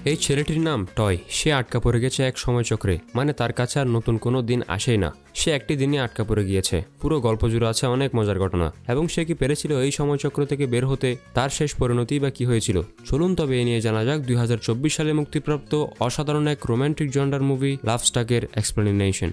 এই ছেলেটির নাম টয়। সে আটকা পড়ে গেছে এক সময়চক্রে, মানে তার কাছে আর নতুন কোনো দিন আসেই না। সে একটি দিনে আটকা পড়ে গিয়েছে। পুরো গল্প জুড়ে আছে অনেক মজার ঘটনা, এবং সে কি পেরেছিল এই সময়চক্র থেকে বের হতে, তার শেষ পরিণতি বা কি হয়েছিল। চলুন তবে এ নিয়ে জানা যাক 2024 সালে মুক্তিপ্রাপ্ত অসাধারণ এক রোম্যান্টিক জনরার মুভি লাভ স্টাকের এক্সপ্লেনেশন।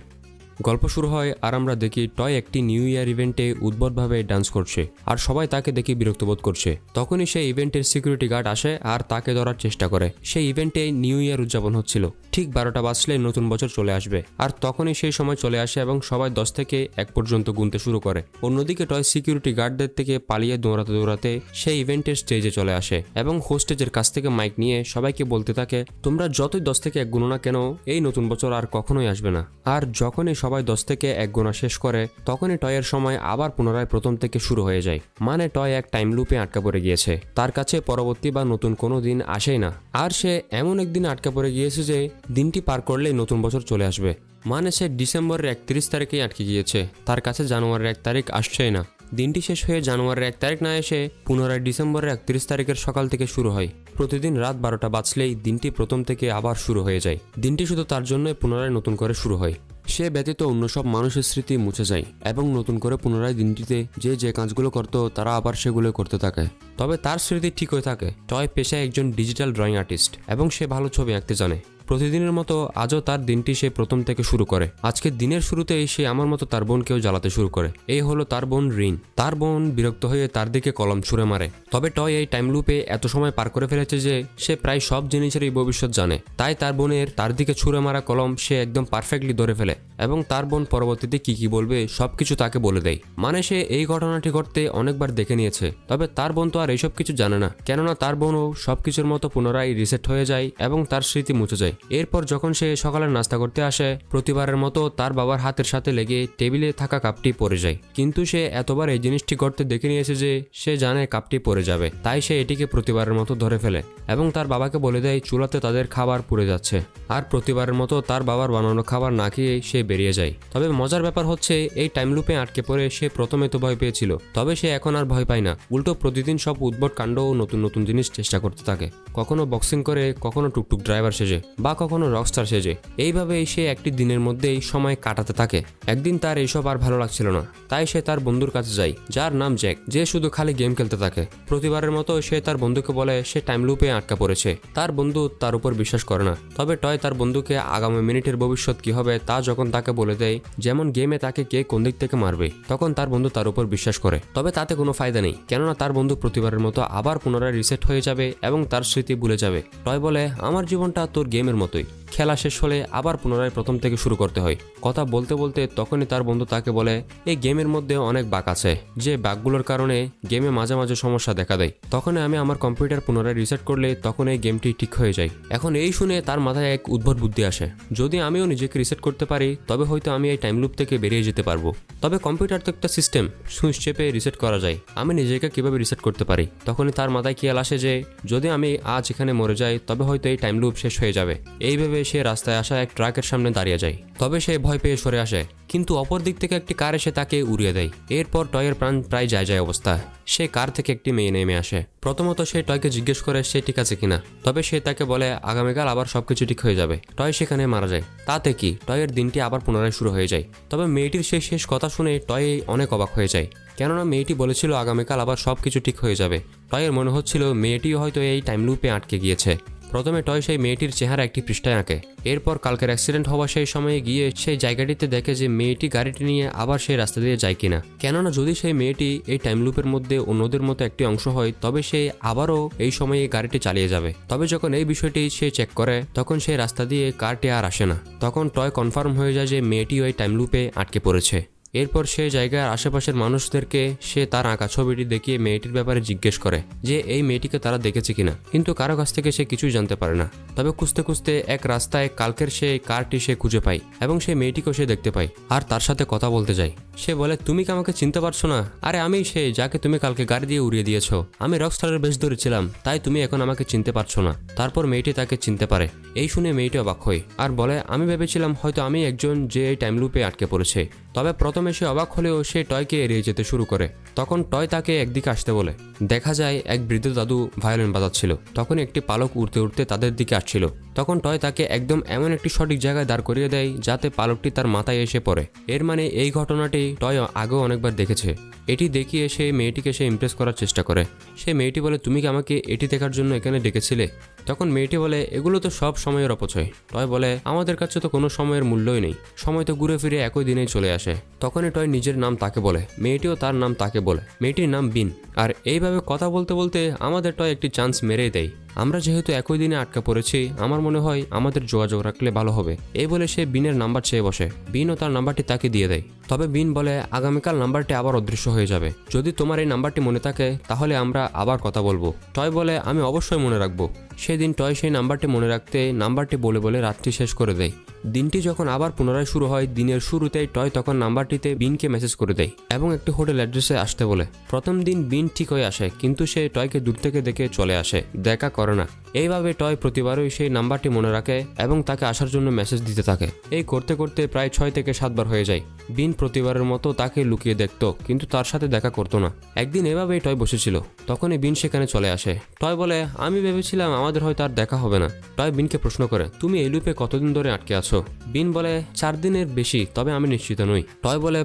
গল্প শুরু হয় আর আমরা দেখি টয় একটি নিউ ইয়ার ইভেন্টে উদ্ভটভাবে ডান্স করছে, আর সবাই তাকে দেখে বিরক্ত বোধ করছে। তখনই সেই ইভেন্টের সিকিউরিটি গার্ড আসে আর তাকে ধরার চেষ্টা করে। সেই ইভেন্টে নিউ ইয়ার উদযাপন হচ্ছিল। ঠিক 12টা বাজলে নতুন বছর চলে আসবে, আর তখনই সেই সময় চলে আসে এবং সবাই 10 থেকে 1 পর্যন্ত গুনতে শুরু করে। অন্যদিকে টয় সিকিউরিটি গার্ডদের থেকে পালিয়ে দৌড়াতে দৌড়াতে সেই ইভেন্টের স্টেজে চলে আসে এবং হোস্টেজের কাছ থেকে মাইক নিয়ে সবাইকে বলতে থাকে, তোমরা যতই 10 থেকে 1 গুনো না কেন, এই নতুন বছর আর কখনোই আসবে না। আর যখনই সবাই 10 থেকে 1 গোনা শেষ করে, তখনই টয়ের সময় আবার পুনরায় প্রথম থেকে শুরু হয়ে যায়। মানে টয় এক টাইম লুপে আটকা পড়ে গিয়েছে। তার কাছে পরবর্তী বা নতুন কোনো দিন আসেই না, আর সে এমন একদিন আটকা পড়ে গিয়েছে যে দিনটি পার করলেই নতুন বছর চলে আসবে। মানে সে ডিসেম্বরের 31 তারিখেই আটকে গিয়েছে, তার কাছে জানুয়ারির 1 তারিখ আসছেই না। দিনটি শেষ হয়ে জানুয়ারির 1 তারিখ না এসে পুনরায় ডিসেম্বরের 31 তারিখের সকাল থেকে শুরু হয়। প্রতিদিন রাত 12টা বাজলেই দিনটি প্রথম থেকে আবার শুরু হয়ে যায়। দিনটি শুধু তার জন্যই পুনরায় নতুন করে শুরু হয়। সে ব্যতীত অন্য সব মানুষের স্মৃতি মুছে যায় এবং নতুন করে পুনরায় দিনটিতে যে কাজগুলো করত তারা আবার সেগুলো করতে থাকে। তবে তার স্মৃতি ঠিক হয়ে থাকে। টয় পেশায় একজন ডিজিটাল ড্রয়িং আর্টিস্ট এবং সে ভালো ছবি আঁকতে জানে। প্রতিদিনের মতো আজও তার দিনটি সে প্রথম থেকে শুরু করে। আজকের দিনের শুরুতেই সে আমার মতো তার বোনকেও জ্বালাতে শুরু করে। এই হলো তার বোন রিন। তার বোন বিরক্ত হয়ে তার দিকে কলম ছুঁড়ে মারে। তবে টয় এই টাইম লুপে এত সময় পার করে ফেলেছে যে সে প্রায় সব জিনিসেরই ভবিষ্যৎ জানে। তাই তার বোনের তার দিকে ছুঁড়ে মারা কলম সে একদম পারফেক্টলি ধরে ফেলে এবং তার বোন পরবর্তীতে কি বলবে সবকিছু তাকে বলে দেয়। মানে সে এই ঘটনাটি ঘটতে অনেকবার দেখে নিয়েছে। তবে তার বোন তো আর এইসব কিছু জানে না, কেননা তার বোনও সবকিছুর মতো পুনরায় রিসেট হয়ে যায় এবং তার স্মৃতি মুছে যায়। এরপর যখন সে সকালের নাস্তা করতে আসে, প্রতিবারের মতো তার বাবার হাতের সাথে লেগে টেবিলে থাকা কাপটি পড়ে যায়। কিন্তু সে এতবার এই জিনিসটি করতে দেখে নিয়েছে যে সে জানে কাপটি পড়ে যাবে, তাই সে এটিকে প্রতিবারের মতো ধরে ফেলে এবং তার বাবাকে বলে দেয় চুলাতে তাদের খাবার পুড়ে যাচ্ছে। আর প্রতিবারের মতো তার বাবার বানানো খাবার না খেয়ে সে বেরিয়ে যায়। তবে মজার ব্যাপার হচ্ছে এই টাইম লুপে আটকে পড়ে সে প্রথমে তো ভয় পেয়েছিল, তবে সে এখন আর ভয় পায় না। উল্টো প্রতিদিন সব উদ্ভট কাণ্ড ও নতুন নতুন জিনিস চেষ্টা করতে থাকে। কখনো বক্সিং করে, কখনো টুকটুক ড্রাইভার সেজে, বা কখনো রকস্টার সেজে। এইভাবেই সে একটি দিনের মধ্যেই সময় কাটাতে থাকে। একদিন তার এইসব আর ভালো লাগছিল না, তাই সে তার বন্ধুর কাছে যায়, যার নাম জ্যাক, যে শুধু খালি গেম খেলতে থাকে। প্রতিবারের মতো সে তার বন্ধুকে বলে সে টাইম লুপে আটকা পড়েছে। তার বন্ধু তার উপর বিশ্বাস করে না। তবে টয় তার বন্ধুকে আগামী মিনিটের ভবিষ্যৎ কি হবে তা যখন তাকে বলে দেয়, যেমন গেমে তাকে কে কোন দিক থেকে মারবে, তখন তার বন্ধু তার উপর বিশ্বাস করে। তবে তাতে কোনো ফায়দা নেই, কেননা তার বন্ধু প্রতিবারের মতো আবার পুনরায় রিসেট হয়ে যাবে এবং তার স্মৃতি ভুলে যাবে। টয় বলে, আমার জীবনটা তোর গেমের মতোই, খেলা শেষ হলে আবার পুনরায় প্রথম থেকে শুরু করতে হয়। কথা বলতে বলতে তখনই তার বন্ধু তাকে বলে, এই গেমের মধ্যে অনেক বাগ আছে, যে বাগগুলোর কারণে গেমে মাঝে মাঝে সমস্যা দেখা দেয়। তখন আমি আমার কম্পিউটার পুনরায় রিসেট করলে তখন এই গেমটি ঠিক হয়ে যায়। এখন এই শুনে তার মাথায় এক উদ্ভট বুদ্ধি আসে, যদি আমিও নিজেকে রিসেট করতে পারি তবে হয়তো আমি এই টাইম লুপ থেকে বেরিয়ে যেতে পারবো। তবে কম্পিউটার তো একটা সিস্টেম, সুইচ চেপে রিসেট করা যায়, আমি নিজেকে কিভাবে রিসেট করতে পারি। তখনই তার মাথায় খেয়াল আসে যে যদি আমি আজ এখানে মরে যাই তবে হয়তো এই টাইম লুপ শেষ হয়ে যাবে। এইভাবে সে রাস্তায় আসা এক ট্রাকের সামনে দাঁড়িয়ে যায়। তবে সে ভয় পেয়ে সরে আসে, কিন্তু অপর দিক থেকে একটি কার এসে তাকে উড়িয়ে দেয়। এরপর টয়ের প্রাণ প্রায় যায় অবস্থা। সে কার থেকে একটি মেয়ে নেমে আসে। প্রথমত সে টয়কে জিজ্ঞেস করে সে ঠিক আছে কিনা। তবে সে তাকে বলে আগামীকাল আবার সবকিছু ঠিক হয়ে যাবে। টয় সেখানে মারা যায়। তাতে কি, টয়ের দিনটি আবার পুনরায় শুরু হয়ে যায়। তবে মেয়েটির সেই শেষ কথা শুনে টয় অনেক অবাক হয়ে যায়, কেননা মেয়েটি বলেছিল আগামীকাল আবার সবকিছু ঠিক হয়ে যাবে। টয়ের মনে হচ্ছিল মেয়েটিও হয়তো এই টাইম লুপে আটকে গিয়েছে। প্রথমে টয় সেই মেয়েটির চেহারা একটি পৃষ্ঠায় আঁকে। এরপর কালকের অ্যাক্সিডেন্ট হওয়া সেই সময়ে গিয়ে সেই জায়গাটিতে দেখে যে মেয়েটি গাড়িটি নিয়ে আবার সেই রাস্তা দিয়ে যায় কিনা। কেননা যদি সেই মেয়েটি এই টাইম লুপের মধ্যে অন্যদের মতো একটি অংশ হয় তবে সে আবারও এই সময়ে গাড়িটি চালিয়ে যাবে। তবে যখন এই বিষয়টি সে চেক করে তখন সেই রাস্তা দিয়ে কারটি আর আসে না। তখন টয় কনফার্ম হয়ে যায় যে মেয়েটিও এই টাইম লুপে আটকে পড়েছে। এরপর সে জায়গার আশেপাশের মানুষদেরকে সে তার আঁকা ছবিটি দেখিয়ে মেয়েটির ব্যাপারে জিজ্ঞেস করে যে এই মেয়েটিকে তারা দেখেছে কিনা, কিন্তু কারো কাছ থেকে সে কিছুই জানতে পারে না। তবে খুঁজতে খুঁজতে এক রাস্তায় কালকের সেই কারটি সে খুঁজে পায় এবং সেই মেয়েটিকেও সে দেখতে পায় আর তার সাথে কথা বলতে যায়। সে বলে, তুমি কি আমাকে চিনতে পারছো না? আরে আমি সেই যাকে তুমি কালকে গাড়ি দিয়ে উড়িয়ে দিয়েছো। আমি রকস্টারের বেশ ধরেছিলাম, তাই তুমি এখন আমাকে চিনতে পারছো না। তারপর মেয়েটি তাকে চিনতে পারে। এই শুনে মেয়েটি অবাক হয় আর বলে, আমি ভেবেছিলাম হয়তো আমি একজন যে এই টাইম লুপে আটকে পড়েছে। তবে প্রথমে সে অবাক হলেও সে টয়কে এড়িয়ে যেতে শুরু করে। তখন টয় তাকে একদিকে আসতে বলে। দেখা যায় এক বৃদ্ধ দাদু ভায়োলিন বাজাচ্ছিল। তখন একটি পালক উড়তে উড়তে তাদের দিকে আসছিল। তখন টয় তাকে একদম এমন একটি সঠিক জায়গায় দাঁড় করিয়ে দেয় যাতে পালকটি তার মাথায় এসে পড়ে। এর মানে এই ঘটনাটি টয় আগেও অনেকবার দেখেছে। এটি দেখিয়ে সেই মেয়েটিকে সে ইমপ্রেস করার চেষ্টা করে। সেই মেয়েটি বলে, তুমি কি আমাকে এটি দেখার জন্য এখানে ডেকেছিলে? তখন মেয়েটি বলে, এগুলো তো সব সময়ের অপচয়। টয় বলে, আমাদের কাছে তো কোনো সময়ের মূল্যই নেই, সময় তো ঘুরে ফিরে একই দিনেই চলে আসে। তখনই টয় নিজের নাম তাকে বলে, মেয়েটিও তার নাম তাকে বলে। মেয়েটির নাম বিন। আর এইভাবে কথা বলতে বলতে আমাদের টয় একটি চান্স মেরেই দেয়। আমরা যেহেতু একই দিনে আটকা পড়েছি, আমার মনে হয় আমাদের যোগাযোগ রাখলে ভালো হবে। এই বলে সে বিনের নাম্বার চেয়ে বসে। বিনও তার নাম্বারটি তাকে দিয়ে দেয়। তবে বিন বলে, আগামীকাল নাম্বারটি আবার অদৃশ্য হয়ে যাবে। যদি তোমার এই নাম্বারটি মনে থাকে তাহলে আমরা আবার কথা বলবো। টয় বলে, আমি অবশ্যই মনে রাখবো। সেদিন টয় সেই নাম্বারটি মনে রাখতে নাম্বারটি বলে বলে রাতটি শেষ করে দেয়। দিনটি যখন আবার পুনরায় শুরু হয়, দিনের শুরুতেই টয় তখন নাম্বারটিতে বিনকে মেসেজ করে দেয় এবং একটি হোটেল অ্যাড্রেসে আসতে বলে। প্রথম দিন বিন ঠিক হয়ে আসে, কিন্তু সে টয়কে দূর থেকে দেখে চলে আসে, দেখা করে না। এইভাবে টয় প্রতিবারই সেই নাম্বারটি মনে রাখে এবং তাকে আসার জন্য মেসেজ দিতে থাকে। এই করতে করতে প্রায় 6 থেকে 7 বার হয়ে যায়। বিন প্রতিবারের মতো তাকে লুকিয়ে দেখতো, কিন্তু তার সাথে দেখা করতো না। একদিন এভাবেই টয় বসেছিল, তখনই বিন সেখানে চলে আসে। টয় বলে, আমি ভেবেছিলাম আমাদের হয়তো আর দেখা হবে না। টয় বিনকে প্রশ্ন করে, তুমি এই লুপে কতদিন ধরে আটকে আছো? বিন বলে, 4 দিনের বেশি, তবে আমি নিশ্চিত নই। টয় বলে,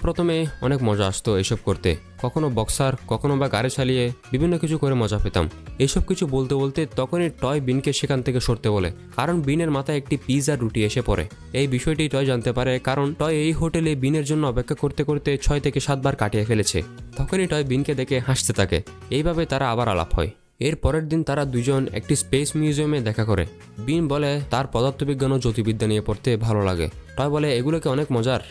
প্রথমে অনেক মজা আসতো এসব করতে, কখনো বক্সার, কখনো বা গাড়ি চালিয়ে বিভিন্ন কিছু করে মজা পেতাম। এইসব কিছু বলতে বলতে তখনই টয় বিনকে সেখান থেকে সরতে বলে, কারণ বিনের মাথায় একটি পিৎজা রুটি এসে পড়ে। এই বিষয়টি টয় জানতে পারে, কারণ টয় এই হোটেলে বিনের জন্য অপেক্ষা করতে করতে 6 থেকে 7 বার কাটিয়ে ফেলেছে। তখনই টয় বিনকে দেখে হাসতে থাকে। এইভাবে তারা আবার আলাপ হয়। এর পরের দিন তারা দুজন একটি স্পেস মিউজিয়ামে দেখা করে। বিন বলে তার পদার্থবিজ্ঞান ও জ্যোতির্বিদ্যা নিয়ে পড়তে ভালো লাগে। টয় বলে, এগুলোকে অনেক মজার।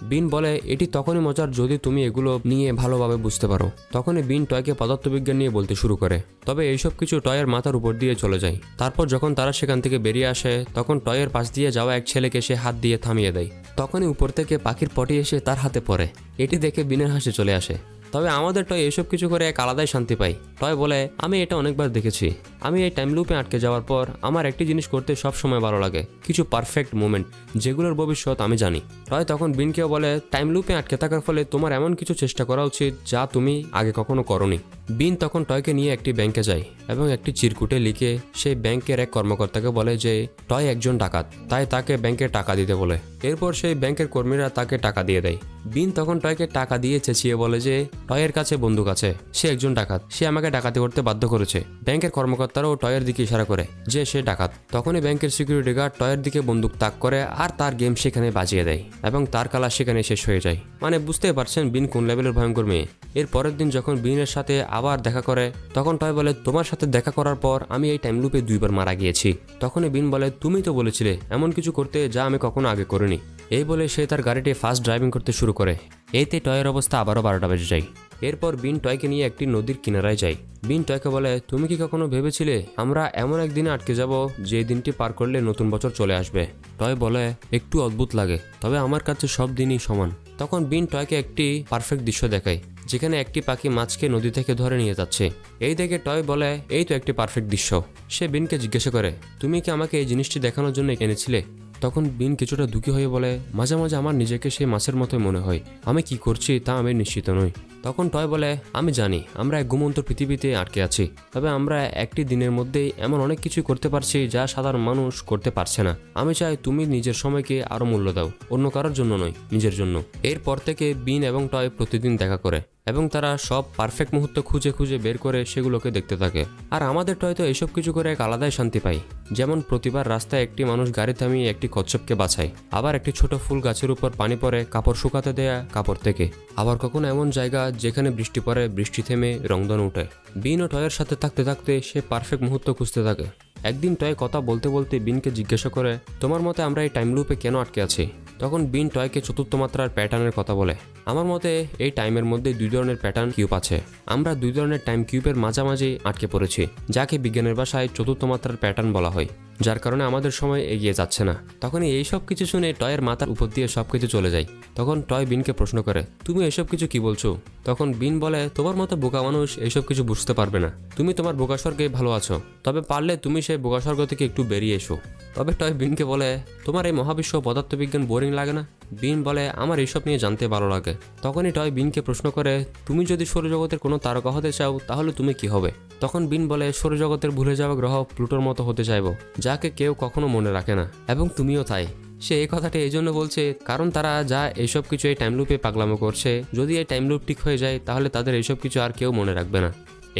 বিন বলে, এটি তখনই মজার যদি তুমি এগুলো নিয়ে ভালোভাবে বুঝতে পারো। তখনই বিন টয়কে পদার্থবিজ্ঞান নিয়ে বলতে শুরু করে। তবে এইসব কিছু টয়ের মাথার উপর দিয়ে চলে যায়। তারপর যখন তারা সেখান থেকে বেরিয়ে আসে, তখন টয়ের পাশ দিয়ে যাওয়া এক ছেলেকে সে হাত দিয়ে থামিয়ে দেয়। তখনই উপর থেকে পাখির পটি এসে তার হাতে পড়ে। এটি দেখে বিনের হাসি চলে আসে। তবে আমাদের টয় এসব কিছু করে এক আলাদাই শান্তি পাই। টয় বলে, আমি এটা অনেকবার দেখেছি। আমি এই টাইম লুপে আটকে যাওয়ার পর আমার একটি জিনিস করতে সব সময় ভালো লাগে, কিছু পারফেক্ট মোমেন্ট যেগুলোর ভবিষ্যৎ আমি জানি। টয় তখন বিনকেও বলে, টাইম লুপে আটকে থাকার ফলে তোমার এমন কিছু চেষ্টা করা উচিত যা তুমি আগে কখনো করনি। বিন তখন টয়কে নিয়ে একটি ব্যাংকে যায় এবং একটি চিরকুটে লিখে সেই ব্যাংকের এক কর্মকর্তাকে বলে যে টয় একজন ডাকাত, তাই তাকে ব্যাংকে টাকা দিতে বলে। এরপর সেই ব্যাংকের কর্মীরা তাকে টাকা দিয়ে দেয়। বিন তখন টয়কে টাকা দিয়ে চেঁচিয়ে বলে যে টয়ের কাছে বন্দুক আছে, সে একজন ডাকাত, সে আমাকে ডাকাতি করতে বাধ্য করেছে। ব্যাংকের কর্মকর্তারাও টয়ের দিকে ইশারা করে যে সে ডাকাত। তখনই ব্যাংকের সিকিউরিটি গার্ড টয়ের দিকে বন্দুক তাক করে আর তার গেম সেখানে বাজিয়ে দেয় এবং তার খেলা সেখানে শেষ হয়ে যায়। মানে বুঝতে পারছেন বিন কোন লেভেলের ভয়ঙ্কর মেয়ে। এর পরের দিন যখন বিনের সাথে আবার দেখা করে, তখন টয় বলে, তোমার সাথে দেখা করার পর আমি এই টাইম লুপে 2 বার মারা গিয়েছি। তখনই বিন বলে, তুমি তো বলেছিলে এমন কিছু করতে যা আমি কখনো আগে করিনি। এই বলে সে তার গাড়িটি ফাস্ট ড্রাইভিং করতে শুরু করে। এতে টয়ের অবস্থা আবারও 12টা বেজে যায়। এরপর বিন টয়কে নিয়ে একটি নদীর কিনারায় যায়। বিন টয়কে বলে, তুমি কি কখনো ভেবেছিলে আমরা এমন একদিনে আটকে যাব যে দিনটি পার করলে নতুন বছর চলে আসবে? টয় বলে, একটু অদ্ভুত লাগে, তবে আমার কাছে সব দিনই সমান। তখন বিন টয়কে একটি পারফেক্ট দৃশ্য দেখায় যেখানে একটি পাখি মাছকে নদী থেকে ধরে নিয়ে যাচ্ছে। এই দেখে টয় বলে, এই তো একটি পারফেক্ট দৃশ্য। সে বিনকে জিজ্ঞাসা করে, তুমি কি আমাকে এই জিনিসটি দেখানোর জন্য এনেছিলে? তখন বিন কিছুটা দুঃখী হয়ে বলে, মাঝে মাঝে আমার নিজেকে সেই মাছের মতোই মনে হয়, আমি কি করছি তা আমি নিশ্চিত নই। তখন টয় বলে, আমি জানি আমরা এক ঘুমন্ত পৃথিবীতে আটকে আছি, তবে আমরা একটি দিনের মধ্যেই এমন অনেক কিছু করতে পারছি যা সাধারণ মানুষ করতে পারছে না। আমি চাই তুমি নিজের সময়কে আরো মূল্য দাও, অন্য কারোর জন্য নয়, নিজের জন্য। এরপর থেকে বিন এবং টয় প্রতিদিন দেখা করে এবং তারা সব পারফেক্ট মুহূর্ত খুঁজে খুঁজে বের করে সেগুলোকে দেখতে থাকে। আর আমাদের টয় তো এসব কিছু করে এক আলাদাই শান্তি পাই। যেমন প্রতিবার রাস্তায় একটি মানুষ গাড়ি থামিয়ে একটি কচ্ছপকে বাঁচায়, আবার একটি ছোট ফুল গাছের উপর পানি পড়ে কাপড় শুকাতে দেয়া কাপড় থেকে, আবার কখনো এমন জায়গা যেখানে বৃষ্টি পড়ে, বৃষ্টি থেমে রংধন উঠে। বিন ও টয়ের সাথে থাকতে থাকতে সে পারফেক্ট মুহূর্ত খুঁজতে থাকে। একদিন টয় কথা বলতে বলতে বিনকে জিজ্ঞাসা করে, তোমার মতে আমরা এই টাইম লুপে কেন আটকে আছি? তখন বিন টয়কে চতুর্থ মাত্রার প্যাটার্নের কথা বলে। আমার মতে এই টাইমের মধ্যে 2 ধরনের প্যাটার্ন কিউব আছে। আমরা 2 ধরনের টাইম কিউবের মাঝামাঝি আটকে পড়েছি, যাকে বিজ্ঞানের ভাষায় চতুর্থ মাত্রার প্যাটার্ন বলা হয়, যার কারণে আমাদের সময় এগিয়ে যাচ্ছে না। তখনই এই সব কিছু শুনে টয়ের মাথার উপর দিয়ে সবকিছু চলে যায়। তখন টয় বিনকে প্রশ্ন করে, তুমি এসব কিছু কি বলছো? তখন বিন বলে, তোমার মতো বোকা মানুষ এইসব কিছু বুঝতে পারবে না। তুমি তোমার বোকাস্বর্গে ভালো আছো, তবে পারলে তুমি সেই বোকাস্বর্গ থেকে একটু বেরিয়ে এসো। তবে টয় বিনকে বলে, তোমার এই মহাবিশ্ব পদার্থবিজ্ঞান বোরিং লাগে না? বিন বলে আমার এইসব নিয়ে জানতে ভালো লাগে। তখনই টয় বিনকে প্রশ্ন করে তুমি যদি সৌরজগতের কোনো তারকা হতে চাও তাহলে তুমি কি হবে? তখন বিন বলে সৌরজগতের ভুলে যাওয়া গ্রহ প্লুটোর মতো হতে চাইবো, যাকে কেউ কখনো মনে রাখে না, এবং তুমিও তাই। সে এই কথাটা এই জন্য বলছে কারণ তারা যা এইসব কিছু এই টাইম লুপে পাগলামো করছে, যদি এই টাইম লুপ ঠিক হয়ে যায় তাহলে তাদের এইসব কিছু আর কেউ মনে রাখবে না।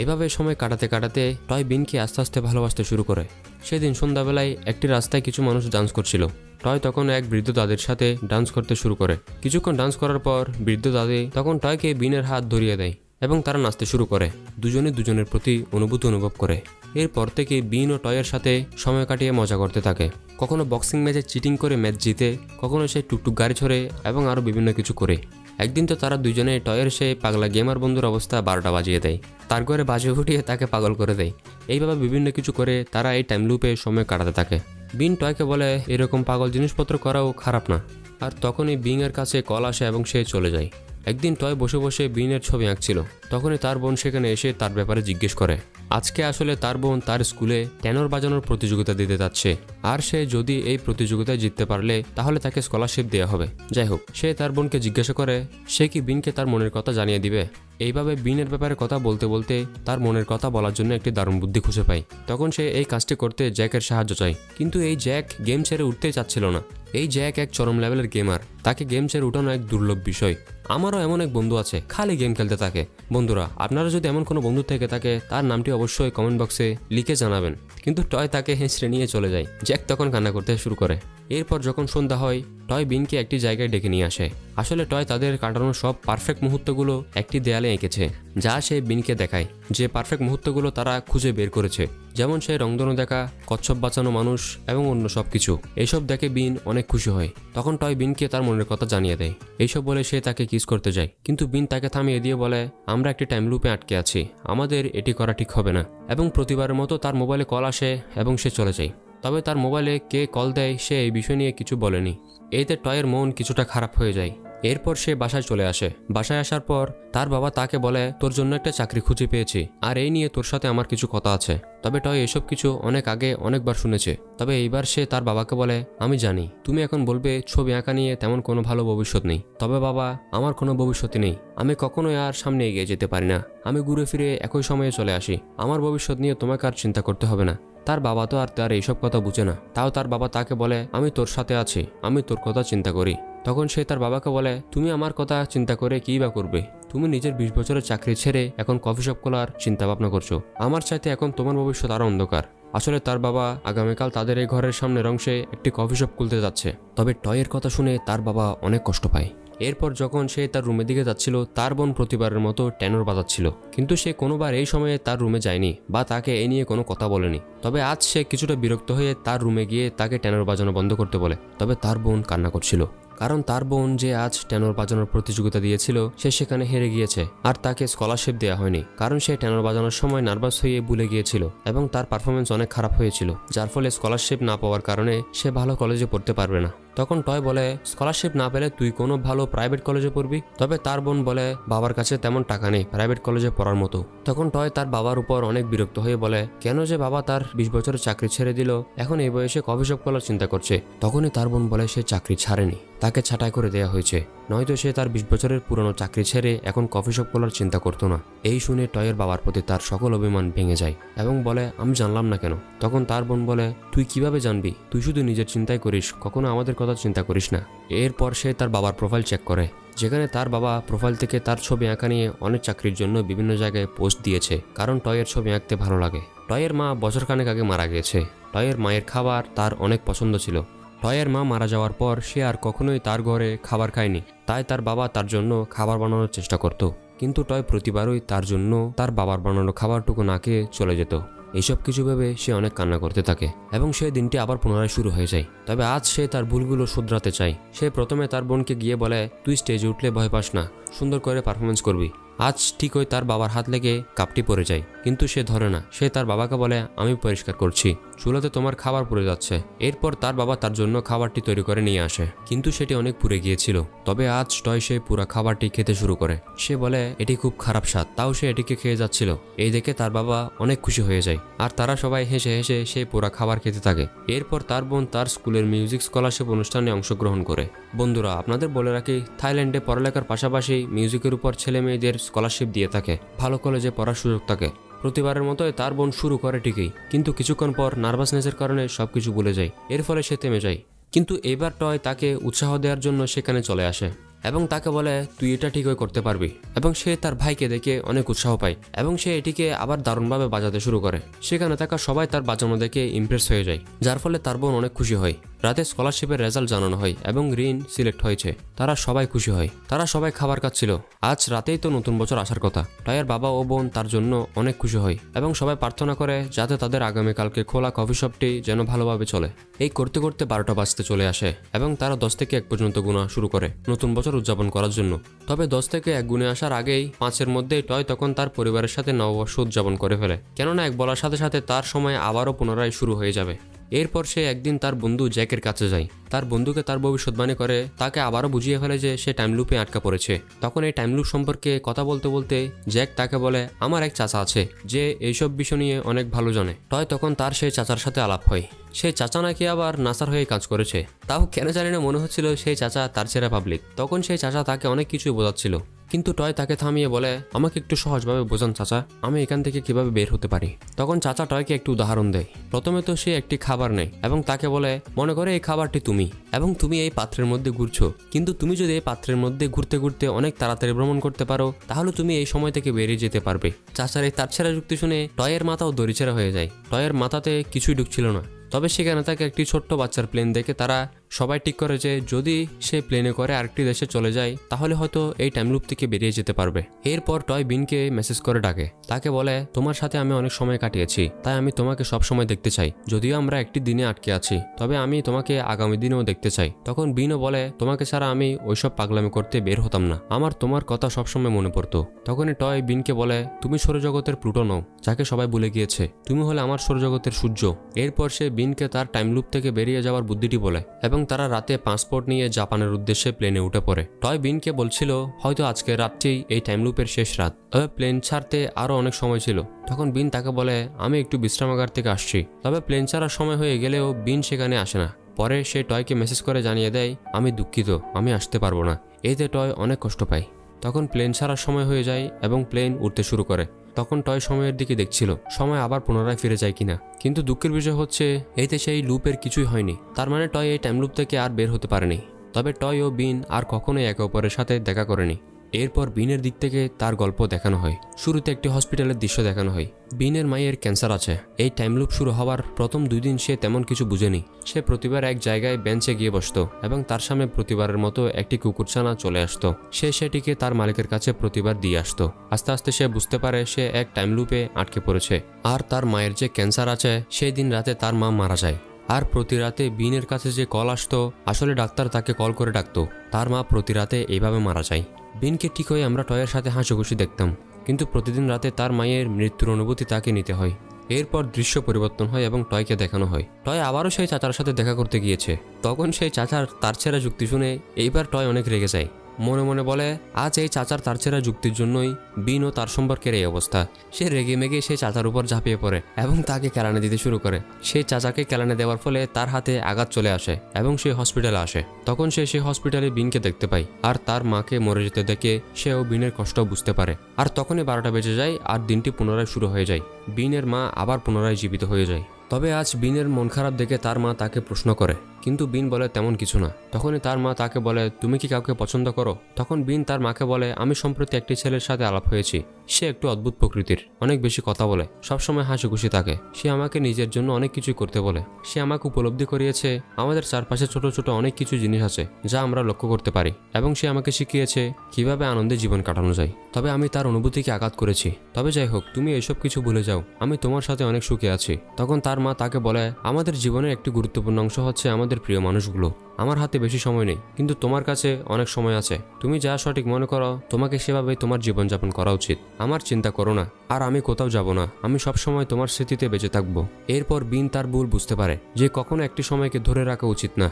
এভাবে সময় কাটাতে কাটাতে টয় বিনকে আস্তে আস্তে ভালোবাসতে শুরু করে। সেদিন সন্ধ্যাবেলায় একটি রাস্তায় কিছু মানুষ ডান্স করছিল। টয় তখন এক বৃদ্ধ দাদির সাথে ডান্স করতে শুরু করে। কিছুক্ষণ ডান্স করার পর বৃদ্ধ দাদি তখন টয়কে বিনের হাত ধরিয়ে দেয় এবং তারা নাচতে শুরু করে। দুজনে দুজনের প্রতি অনুভূতি অনুভব করে। এরপর থেকে বিন ও টয়ের সাথে সময় কাটিয়ে মজা করতে থাকে। কখনো বক্সিং ম্যাচে চিটিং করে ম্যাচ জিতে, কখনো সে টুকটুক গাড়ি ছড়ে এবং আরও বিভিন্ন কিছু করে। একদিন তো তারা দুজনে টয়ের সে পাগলা গেমার বন্ধুর অবস্থা 12টা বাজিয়ে দেয়, তার ঘরে বাজে উঠিয়ে তাকে পাগল করে দেয়। এইভাবে বিভিন্ন কিছু করে তারা এই টাইম লুপে সময় কাটাতে থাকে। বিন টয়কে বলে এরকম পাগল জিনিসপত্র করাও খারাপ না। আর তখনই বিনের কাছে কল আসে এবং সে চলে যায়। একদিন টয় বসে বসে বিনের ছবি আঁকছিল। তখনই তার বোন সেখানে এসে তার ব্যাপারে জিজ্ঞেস করে। আজকে আসলে তার বোন তার স্কুলে টেনর বাজানোর প্রতিযোগিতা দিতে যাচ্ছে, আর সে যদি এই প্রতিযোগিতায় জিততে পারলে তাহলে তাকে স্কলারশিপ দেওয়া হবে। যাই হোক, সে তার বোনকে জিজ্ঞাসা করে সে কি বিনকে তার মনের কথা জানিয়ে দিবে। এইভাবে বিনের ব্যাপারে কথা বলতে বলতে তার মনের কথা বলার জন্য একটি দারুণ বুদ্ধি খুঁজে পায়। তখন সে এই কাজটি করতে জ্যাকের সাহায্য চায়, কিন্তু এই জ্যাক গেম ছেড়ে উঠতেই চাচ্ছিল না। এই জ্যাক এক চরম লেভেলের গেমার, তাকে গেম ছেড়ে উঠানো এক দুর্লভ বিষয়। আমারও এমন এক বন্ধু আছে, খালি গেম খেলতে থাকে। বন্ধুরা, আপনারা যদি এমন কোনো বন্ধু থেকে থাকে তার নামটি অবশ্যই কমেন্ট বক্সে লিখে জানাবেন। কিন্তু টয় তাকে হেঁচড়ে নিয়ে চলে যায়। জ্যাক তখন কান্না করতে শুরু করে। এরপর যখন সন্ধ্যা হয়, টয় বিনকে একটি জায়গায় ডেকে নিয়ে আসে। আসলে টয় তাদের কাটানোর সব পারফেক্ট মুহূর্তগুলো একটি দেয়ালে এঁকেছে, যা সে বিনকে দেখায় যে পারফেক্ট মুহূর্তগুলো তারা খুঁজে বের করেছে। যেমন সে রংধনু দেখা, কচ্ছপ বাঁচানো মানুষ এবং অন্য সব কিছু। এইসব দেখে বিন অনেক খুশি হয়। তখন টয় বিনকে তার মনের কথা জানিয়ে দেয়। এইসব বলে সে তাকে কিস করতে যায়, কিন্তু বিন তাকে থামিয়ে দিয়ে বলে আমরা একটি টাইম লুপে আটকে আছি, আমাদের এটি করা ঠিক হবে না। এবং প্রতিবারের মতো তার মোবাইলে কল আসে এবং সে চলে যায়। তবে তার মোবাইলে কে কল দেয় সে এই বিষয় নিয়ে কিছু বলেনি। এতে টয়ের মন কিছুটা খারাপ হয়ে যায়। এরপর সে বাসায় চলে আসে। বাসায় আসার পর তার বাবা তাকে বলে তোর জন্য একটা চাকরি খুঁজে পেয়েছি, আর এই নিয়ে তোর সাথে আমার কিছু কথা আছে। তবে টয় এসব কিছু অনেক আগে অনেকবার শুনেছে। তবে এইবার সে তার বাবাকে বলে আমি জানি তুমি এখন বলবে ছবি আঁকা নিয়ে তেমন কোনো ভালো ভবিষ্যৎ নেই। তবে বাবা, আমার কোনো ভবিষ্যৎ নেই, আমি কখনোই আর সামনে এগিয়ে যেতে পারি না। আমি ঘুরে ফিরে একই সময়ে চলে আসি। আমার ভবিষ্যৎ নিয়ে তোমাকে আর চিন্তা করতে হবে না। তার বাবা তো আর তার এইসব কথা বুঝে না। তাও তার বাবা তাকে বলে আমি তোর সাথে আছি, আমি তোর কথা চিন্তা করি। তখন সে তার বাবাকে বলে তুমি আমার কথা চিন্তা করে কী বা করবে? তুমি নিজের 20 বছরের চাকরি ছেড়ে এখন কফি শপ খোলার চিন্তা ভাবনা করছো। আমার চাইতে এখন তোমার ভবিষ্যৎ আরও অন্ধকার। আসলে তার বাবা আগামীকাল তাদের এই ঘরের সামনের অংশে একটি কফি শপ খুলতে যাচ্ছে। তবে টয়ের কথা শুনে তার বাবা অনেক কষ্ট পায়। এরপর যখন সে তার রুমের দিকে যাচ্ছিল, তার বোন প্রতিবারের মতো টেনর বাজাচ্ছিল, কিন্তু সে কোনোবার এই সময়ে তার রুমে যায়নি বা তাকে এ নিয়ে কোনো কথা বলেনি। তবে আজ সে কিছুটা বিরক্ত হয়ে তার রুমে গিয়ে তাকে টেনর বাজানো বন্ধ করতে বলে। তবে তার বোন কান্না করছিল, কারণ তার বোন যে আজ টেনর বাজানোর প্রতিযোগিতা দিয়েছিল সে সেখানে হেরে গিয়েছে, আর তাকে স্কলারশিপ দেওয়া হয়নি, কারণ সে টেনর বাজানোর সময় নার্ভাস হয়ে ভুলে গিয়েছিল এবং তার পারফরমেন্স অনেক খারাপ হয়েছিল, যার ফলে স্কলারশিপ না পাওয়ার কারণে সে ভালো কলেজে পড়তে পারবে না। তখন টয় বলে স্কলারশিপ না পেলে তুই কোনো ভালো প্রাইভেট কলেজে পড়বি। তবে তার বোন বলে বাবার কাছে তেমন টাকা নেই প্রাইভেট কলেজে পড়ার মতো। তখন টয় তার বাবার উপর অনেক বিরক্ত হয়ে বলে কেন যে বাবা তার 20 বছরের চাকরি ছেড়ে দিল, এখন এই বয়সে কফি শপ খোলার চিন্তা করছে। তখনই তার বোন বলে সে চাকরি ছাড়েনি, তাকে ছাঁটাই করে দেওয়া হয়েছে, নয়তো সে তার 20 বছরের পুরনো চাকরি ছেড়ে এখন কফি শপ খোলার চিন্তা করতো না। এই শুনে টয়ের বাবার প্রতি তার সকল অভিমান ভেঙে যায় এবং বলে আমি জানলাম না কেন। তখন তার বোন বলে তুই কিভাবে জানবি, তুই শুধু নিজের চিন্তাই করিস, কখনো আমাদের কথা চিন্তা করিস না। এরপর সে তার বাবার প্রোফাইল চেক করে, যেখানে তার বাবা প্রোফাইল থেকে তার ছবি আঁকা নিয়ে অনেক চাকরির জন্য বিভিন্ন জায়গায় পোস্ট দিয়েছে, কারণ টয়ের ছবি আঁকতে ভালো লাগে। টয়ের মা বছরখানেক আগে মারা গিয়েছে। টয়ের মায়ের খাবার তার অনেক পছন্দ ছিল। টয়ের মা মারা যাওয়ার পর সে আর কখনোই তার ঘরে খাবার খায়নি, তাই তার বাবা তার জন্য খাবার বানানোর চেষ্টা করত, কিন্তু টয় প্রতিবারই তার জন্য তার বাবার বানানো খাবারটুকু না খেয়ে চলে যেত। এইসব কিছু ভেবে সে অনেক কান্না করতে থাকে এবং সে দিনটি আবার পুনরায় শুরু হয়ে যায়। তবে আজ সে তার ভুলগুলো শুধরাতে চায়। সে প্রথমে তার বোনকে গিয়ে বলে তুই স্টেজে উঠলে ভয় পাস না, সুন্দর করে পারফরমেন্স করবি। আজ ঠিক ওই তার বাবার হাত লেগে কাপটি পড়ে যায়, কিন্তু সে ধরে না। সে তার বাবাকে বলে আমি পরিষ্কার করছি, চুলাতে তোমার খাবার পুড়ে যাচ্ছে। এরপর তার বাবা তার জন্য খাবারটি তৈরি করে নিয়ে আসে, কিন্তু সেটি অনেক পুড়ে গিয়েছিল। তবে আজ টয় সেই পুরা খাবারটি খেতে শুরু করে। সে বলে এটি খুব খারাপ স্বাদ, তাও সে এটিকে খেয়ে যাচ্ছিল। এই দেখে তার বাবা অনেক খুশি হয়ে যায়, আর তারা সবাই হেসে হেসে সেই পুরা খাবার খেতে থাকে। এরপর তার বোন তার স্কুলের মিউজিক স্কলারশিপ অনুষ্ঠানে অংশগ্রহণ করে। বন্ধুরা, আপনাদের বলে রাখি, থাইল্যান্ডে পড়ালেখার পাশাপাশি মিউজিকের উপর ছেলে মেয়েদের স্কলারশিপ দিয়ে থাকে, ভালো কলেজে পড়ার সুযোগ থাকে। প্রতিবারের মতোই তার বোন শুরু করে ঠিকই, কিন্তু কিছুক্ষণ পর নার্ভাসনেসের কারণে সবকিছু ভুলে যায়। এর ফলে সে থেমে যায়। কিন্তু এবার টয় তাকে উৎসাহ দেওয়ার জন্য সেখানে চলে আসে এবং তাকে বলে তুই এটা ঠিকই করতে পারবি। এবং সে তার ভাইকে দেখে অনেক উৎসাহ পায় এবং সে এটিকে আবার দারুণভাবে বাজাতে শুরু করে। সেখানে থাকা সবাই তার বাজানো দেখে ইমপ্রেস হয়ে যায়, যার ফলে তার বোন অনেক খুশি হয়। রাতে স্কলারশিপের রেজাল্ট জানানো হয় এবং রিন সিলেক্ট হয়েছে। তারা সবাই খুশি হয়। তারা সবাই খাবার খাচ্ছিল। আজ রাতেই তো নতুন বছর আসার কথা। টয়ের বাবা ও বোন তার জন্য অনেক খুশি হয় এবং সবাই প্রার্থনা করে যাতে তাদের আগামীকালকে খোলা কফি শপটি যেন ভালোভাবে চলে। এই করতে করতে 12টা বাজতে চলে আসে এবং তারা 10 থেকে 1 পর্যন্ত গুণা শুরু করে নতুন বছর উদযাপন করার জন্য। তবে 10 থেকে 1 গুণে আসার আগেই 5-এর মধ্যেই টয় তখন তার পরিবারের সাথে নববর্ষ উদযাপন করে ফেলে, কেননা 1 বলার সাথে সাথে তার সময় আবারও পুনরায় শুরু হয়ে যাবে। এরপর সে একদিন তার বন্ধু জ্যাকের কাছে যায়। তার বন্ধুকে তার ভবিষ্যৎবাণী করে তাকে আবারও বুঝিয়ে ফেলে যে সে টাইম লুপে আটকা পড়েছে। তখন এই টাইম লুপ সম্পর্কে কথা বলতে বলতে জ্যাক তাকে বলে আমার এক চাচা আছে যে এইসব বিষয় নিয়ে অনেক ভালো জানে। টয় তখন তার সেই চাচার সাথে আলাপ হয়। সেই চাচা নাকি আবার নাসার হয়ে কাজ করেছে। তাও কেন জানি না মনে হচ্ছিল সেই চাচা তার ছেড়ে পাবলিক। তখন সেই চাচা তাকে অনেক কিছুই বোঝাচ্ছিল, কিন্তু টয় তাকে থামিয়ে বলে আমাকে একটু সহজভাবে বোঝান চাচা, আমি এখান থেকে কিভাবে বের হতে পারি। তখন চাচা টয়কে একটু উদাহরণ দেয়। প্রথমে তো সে একটি খাবার নেয় এবং তাকে বলে মনে করে এই খাবারটি তুমি এবং তুমি এই পাত্রের মধ্যে ঘুরছো, কিন্তু তুমি যদি এই পাত্রের মধ্যে ঘুরতে ঘুরতে অনেক তাড়াতাড়ি ভ্রমণ করতে পারো তাহলে তুমি এই সময় থেকে বেরিয়ে যেতে পারবে। চাচার এই তারছেড়া যুক্তি শুনে টয়ের মাথাও দড়িছেড়া হয়ে যায়। টয়ের মাথাতে কিছুই ঢুকছিল না। তবে সেখানে তাকে একটি ছোট্ট বাচ্চার প্লেন দেখে তারা সবাই ঠিক করে যে যদি সে প্লেনে করে আরেকটি দেশে চলে যায় তাহলে হয়তো এই টাইম লুপ থেকে বেরিয়ে যেতে পারবে। এরপর টয় বিনকে মেসেজ করে ডাকে। তাকে বলে তোমার সাথে আমি অনেক সময় কাটিয়েছি, তাই আমি তোমাকে সব সময় দেখতে চাই। যদিও আমরা একটি দিনে আটকে আছি, তবে আমি তোমাকে আগামী দিনেও দেখতে চাই। তখন বিনও বলে তোমাকে ছাড়া আমি ওইসব পাগলামি করতে বের হতাম না, আমার তোমার কথা সবসময় মনে পড়তো। তখনই টয় বিনকে বলে তুমি সৌরজগতের প্লুটো নও, যাকে সবাই ভুলে গিয়েছে, তুমি হলে আমার সৌরজগতের সূর্য। এরপর সে বিনকে তার টাইম লুপ থেকে বেরিয়ে যাওয়ার বুদ্ধিটি বলে এবং তারা রাতে পাসপোর্ট নিয়ে জাপানের উদ্দেশ্যে প্লেনে উঠে পড়ে। টয় বিনকে বলছিল হয়তো আজকের রাতটি এই টাইম লুপের শেষ রাত, তবে প্লেন ছাড়তে আরও অনেক সময় ছিল। তখন বিন তাকে বলে আমি একটু বিশ্রামাগার থেকে আসছি। তবে প্লেন ছাড়ার সময় হয়ে গেলেও বিন সেখানে আসে না। পরে সে টয়কে মেসেজ করে জানিয়ে দেয় আমি দুঃখিত, আমি আসতে পারবো না। এতে টয় অনেক কষ্ট পায়। তখন প্লেন ছাড়ার সময় হয়ে যায় এবং প্লেন উঠতে শুরু করে। তখন টয় সময়ের দিকে দেখছিল সময় আবার পুনরায় ফিরে যায় কিনা, কিন্তু দুঃখের বিষয় হচ্ছে এতে সেই লুপের কিছুই হয়নি। তার মানে টয় এই টাইম লুপ থেকে আর বের হতে পারেনি। তবে টয় ও বিন আর কখনোই একে অপরের সাথে দেখা করেনি। এরপর বিনের দিক থেকে তার গল্প দেখানো হয়। শুরুতে একটি হসপিটালের দৃশ্য দেখানো হয়। বিনের মায়ের ক্যান্সার আছে। এই টাইম লুপ শুরু হওয়ার প্রথম 2 দিন সে তেমন কিছু বুঝেনি। সে প্রতিবার এক জায়গায় বেঞ্চে গিয়ে বসতো এবং তার সামনে প্রতিবারের মতো একটি কুকুরছানা চলে আসতো। সে সেটিকে তার মালিকের কাছে প্রতিবার দিয়ে আসতো। আস্তে আস্তে সে বুঝতে পারে সে এক টাইম লুপে আটকে পড়েছে। আর তার মায়ের যে ক্যান্সার আছে সেই দিন রাতে তার মা মারা যায়। আর প্রতি রাতে বিনের কাছে যে কল আসতো আসলে ডাক্তার তাকে কল করে ডাকতো। তার মা প্রতি রাতে এইভাবে মারা যায়। বিনকে ঠিক হয়ে আমরা টয়ের সাথে হাসিখুশি দেখতাম, কিন্তু প্রতিদিন রাতে তার মায়ের মৃত্যুর অনুভূতি তাকে নিতে হয়। এরপর দৃশ্য পরিবর্তন হয় এবং টয়কে দেখানো হয় টয় আবারও সেই চাচার সাথে দেখা করতে গিয়েছে। তখন সেই চাচার তারছেড়া যুক্তি শুনে এইবার টয় অনেক রেগে যায়। মনে মনে বলে আজ এই চাচার তারছেড়া যুক্তির জন্যই বিন ও তার সম্পর্কের এই অবস্থা। সে রেগে মেগে সেই চাচার উপর ঝাঁপিয়ে পড়ে এবং তাকে কেলানি দিতে শুরু করে। সেই চাচাকে কেলানি দেওয়ার ফলে তার হাতে আঘাত চলে আসে এবং সে হসপিটালে আসে। তখন সে সেই হসপিটালে বিনকে দেখতে পায় আর তার মাকে মরে যেতে দেখে সেও বিনের কষ্ট বুঝতে পারে। আর তখনই 12টা বেজে যায় আর দিনটি পুনরায় শুরু হয়ে যায়। বিনের মা আবার পুনরায় জীবিত হয়ে যায়। তবে আজ বিনের মন খারাপ দেখে তার মা তাকে প্রশ্ন করে, কিন্তু বিন বলে তেমন কিছু না। তখনই তার মা তাকে বলে তুমি কি কাউকে পছন্দ করো? তখন বিন তার মাকে বলে আমি সম্প্রতি একটি ছেলের সাথে আলাপ হয়েছি। সে একটু অদ্ভুত প্রকৃতির, অনেক বেশি কথা বলে, সবসময় হাসি খুশি থাকে। সে আমাকে নিজের জন্য অনেক কিছুই করতে বলে। সে আমাকে উপলব্ধি করিয়েছে আমাদের চারপাশে ছোট ছোট অনেক কিছু জিনিস আছে যা আমরা লক্ষ্য করতে পারি, এবং সে আমাকে শিখিয়েছে কিভাবে আনন্দে জীবন কাটানো যায়। তবে আমি তার অনুভূতিকে আঘাত করেছি। তবে যাই হোক, তুমি এসব কিছু ভুলে যাও, আমি তোমার সাথে অনেক সুখে আছি। তখন তার মা তাকে বলে, আমাদের জীবনের একটি গুরুত্বপূর্ণ অংশ হচ্ছে আমাদের প্রিয় মানুষগুলো। আমার হাতে বেশি সময় নেই, কিন্তু তোমার কাছে অনেক সময় আছে। তুমি যা সঠিক মনে করো তোমাকে সেভাবেই তোমার জীবনযাপন করা উচিত। আমার চিন্তা করো না, আর আমি কোথাও যাব না। আমি সবসময় তোমার স্মৃতিতে বেঁচে থাকবো। এরপর বিন তার ভুল বুঝতে পারে যে কখনো একটি সময়কে ধরে রাখা উচিত না।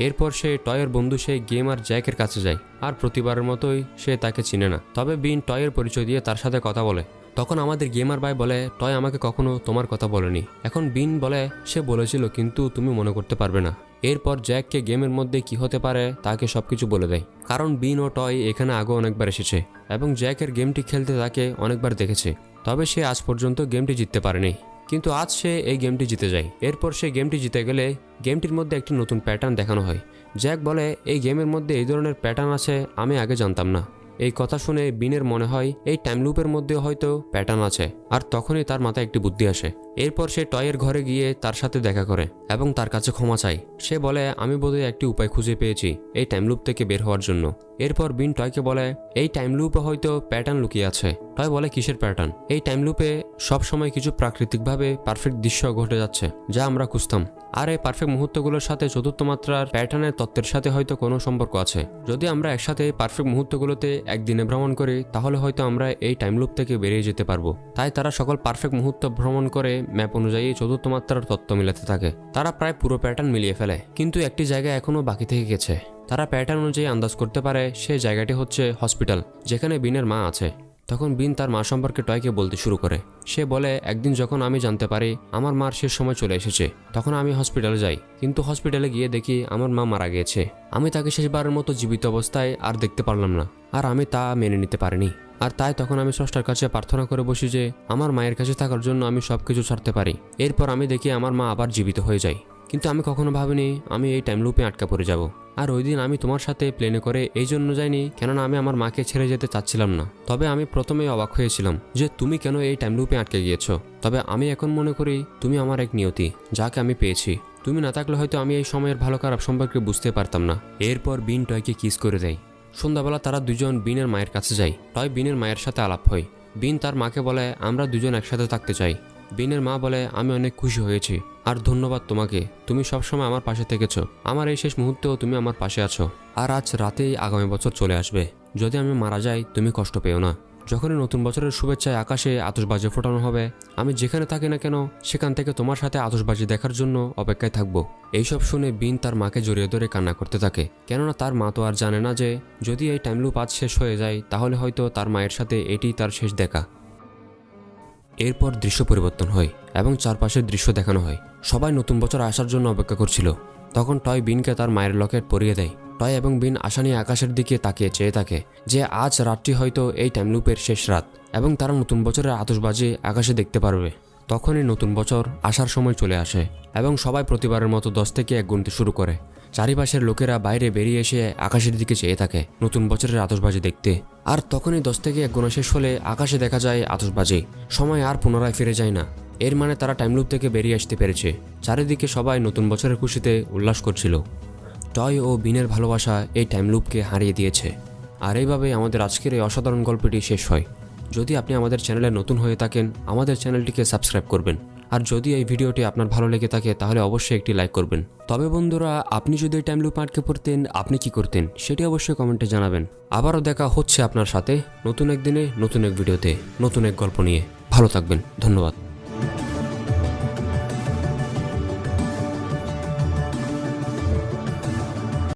এরপর সে টয়ের বন্ধু সেই গেমার জ্যাকের কাছে যায়, আর প্রতিবারের মতোই সে তাকে চিনে না। তবে বিন টয়ের পরিচয় দিয়ে তার সাথে কথা বলে। তখন আমাদের গেমার ভাই বলে, টয় আমাকে কখনো তোমার কথা বলেনি। এখন বিন বলে, সে বলেছিল কিন্তু তুমি মনে করতে পারবে না। এরপর জ্যাককে গেমের মধ্যে কি হতে পারে তাকে সবকিছু বলে দেয়, কারণ বিন ও টয় এখানে আগে অনেকবার এসেছে এবং জ্যাকের গেমটি খেলতে তাকে অনেকবার দেখেছে। তবে সে আজ পর্যন্ত গেমটি জিততে পারেনি, কিন্তু আজ সে এই গেমটি জিতে যায়। এরপর সে গেমটি জিতে গেলে গেমটির মধ্যে একটি নতুন প্যাটার্ন দেখানো হয়। জ্যাক বলে, এই গেমের মধ্যে এই ধরনের প্যাটার্ন আছে, আমি আগে জানতাম না। এই কথা শুনে বিনের মনে হয় এই টাইম লুপের মধ্যে হয়তো প্যাটার্ন আছে, আর তখনই তার মাথায় একটি বুদ্ধি আসে। এরপর সে টয়ের ঘরে গিয়ে তার সাথে দেখা করে এবং তার কাছে ক্ষমা চায়। সে বলে, আমি বোধহয় একটি উপায় খুঁজে পেয়েছি এই টাইম লুপ থেকে বের হওয়ার জন্য। এরপর বিন টয়কে বলে, এই টাইম লুপে হয়তো প্যাটার্ন লুকিয়ে আছে। টয় বলে, কিসের প্যাটার্ন? এই টাইম লুপে সবসময় কিছু প্রাকৃতিকভাবে পারফেক্ট দৃশ্য ঘটে যাচ্ছে যা আমরা খুঁজতাম, আর এই পারফেক্ট মুহূর্তগুলোর সাথে চতুর্থ মাত্রার প্যাটার্নের তত্ত্বের সাথে হয়তো কোনো সম্পর্ক আছে। যদি আমরা একসাথে এই পারফেক্ট মুহূর্তগুলোতে একদিনে ভ্রমণ করি তাহলে হয়তো আমরা এই টাইম লুপ থেকে বেরিয়ে যেতে পারবো। তাই তারা সকল পারফেক্ট মুহূর্ত ভ্রমণ করে ম্যাপ অনুযায়ী চতুর্থ মাত্রার তত্ত্ব মিলাতে থাকে। তারা প্রায় পুরো প্যাটার্ন মিলিয়ে ফেলে, কিন্তু একটি জায়গা এখনো বাকি থেকে গেছে। তারা প্যাটার্ন অনুযায়ী আন্দাজ করতে পারে সেই জায়গাটি হচ্ছে হসপিটাল, যেখানে বিনের মা আছে। তখন বিন তার মা সম্পর্কে টয়কে বলতে শুরু করে। সে বলে, একদিন যখন আমি জানতে পারি আমার মার শেষ সময় চলে এসেছে, তখন আমি হসপিটালে যাই, কিন্তু হসপিটালে গিয়ে দেখি আমার মা মারা গিয়েছে। আমি তাকে শেষবারের মতো জীবিত অবস্থায় আর দেখতে পারলাম না, আর আমি তা মেনে নিতে পারিনি। আর তাই তখন আমি স্রষ্টার কাছে প্রার্থনা করে বসি যে আমার মায়ের কাছে থাকার জন্য আমি সবকিছু ছাড়তে পারি। এরপর আমি দেখি আমার মা আবার জীবিত হয়ে যায়, কিন্তু আমি কখনো ভাবিনি আমি এই টাইম লুপে আটকা পড়ে যাব। আর ওই দিন আমি তোমার সাথে প্লেনে করে এই জন্য যাইনি কেননা আমি আমার মাকে ছেড়ে যেতে চাচ্ছিলাম না। তবে আমি প্রথমেই অবাক হয়েছিলাম যে তুমি কেন এই টাইম লুপে আটকে গিয়েছো। তবে আমি এখন মনে করি তুমি আমার এক নিয়তি, যাকে আমি পেয়েছি। তুমি না থাকলে হয়তো আমি এই সময়ের ভালো খারাপ সম্পর্কে বুঝতে পারতাম না। এরপর বিন টয়কে কিস করে দেয়। সন্ধ্যাবেলা তারা দুজন বিনের মায়ের কাছে যায়। টয় বিনের মায়ের সাথে আলাপ হয়। বিন তার মাকে বলে, আমরা দুজন একসাথে থাকতে চাই। বিনের মা বলে, আমি অনেক খুশি হয়েছি, আর ধন্যবাদ তোমাকে। তুমি সবসময় আমার পাশে থেকেছো। আমার এই শেষ মুহূর্তেও তুমি আমার পাশে আছো। আর আজ রাতেই আগামী বছর চলে আসবে। যদি আমি মারা যাই তুমি কষ্ট পেও না। যখনই নতুন বছরের শুভেচ্ছায় আকাশে আতশবাজি ফোটানো হবে, আমি যেখানে থাকি না কেন সেখান থেকে তোমার সাথে আতশবাজি দেখার জন্য অপেক্ষায় থাকবো। এইসব শুনে বিন তার মাকে জড়িয়ে ধরে কান্না করতে থাকে, কেননা তার মা তো আর জানে না যে যদি এই টাইম লুপ আজ শেষ হয়ে যায় তাহলে হয়তো তার মায়ের সাথে এটিই তার শেষ দেখা। এরপর দৃশ্য পরিবর্তন হয় এবং চারপাশের দৃশ্য দেখানো হয়। সবাই নতুন বছর আসার জন্য অপেক্ষা করছিল। তখন টয় বিনকে তার মায়ের লকেট পরিয়ে দেয়। টয় এবং বিন আশা নিয়ে আকাশের দিকে তাকিয়ে চেয়ে থাকে যে আজ রাতটি হয়তো এই টাইম লুপের শেষ রাত এবং তারা নতুন বছরের আতশবাজি আকাশে দেখতে পারবে। তখনই নতুন বছর আসার সময় চলে আসে এবং সবাই প্রতিবারের মতো 10 থেকে 1 গুনতে শুরু করে। চারিপাশের লোকেরা বাইরে বেরিয়ে এসে আকাশের দিকে চেয়ে থাকে নতুন বছরের আতশবাজি দেখতে। আর তখনই 10 থেকে 1 গোনা শেষ হলে আকাশে দেখা যায় আতশবাজি। সময় আর পুনরায় ফিরে যায় না। এর মানে তারা টাইম লুপ থেকে বেরিয়ে আসতে পেরেছে। চারিদিকে সবাই নতুন বছরের খুশিতে উল্লাস করছিল। টয় ও বিনের ভালোবাসা এই টাইম লুপকে হারিয়ে দিয়েছে। আর এইভাবে আমাদের আজকের এই অসাধারণ গল্পটি শেষ হয়। যদি আপনি আমাদের চ্যানেলে নতুন হয়ে থাকেন আমাদের চ্যানেলটিকে সাবস্ক্রাইব করবেন। আর যদি এই ভিডিওটি আপনার ভালো লেগে থাকে তাহলে অবশ্যই একটি লাইক করবেন। তবে বন্ধুরা, আপনি যদি এই টাইম লুপে আটকে পড়তেন আপনি কি করতেন সেটি অবশ্যই কমেন্টে জানাবেন। আবারও দেখা হচ্ছে আপনার সাথে নতুন এক দিনে, নতুন এক ভিডিওতে, নতুন এক গল্প নিয়ে। ভালো থাকবেন। ধন্যবাদ।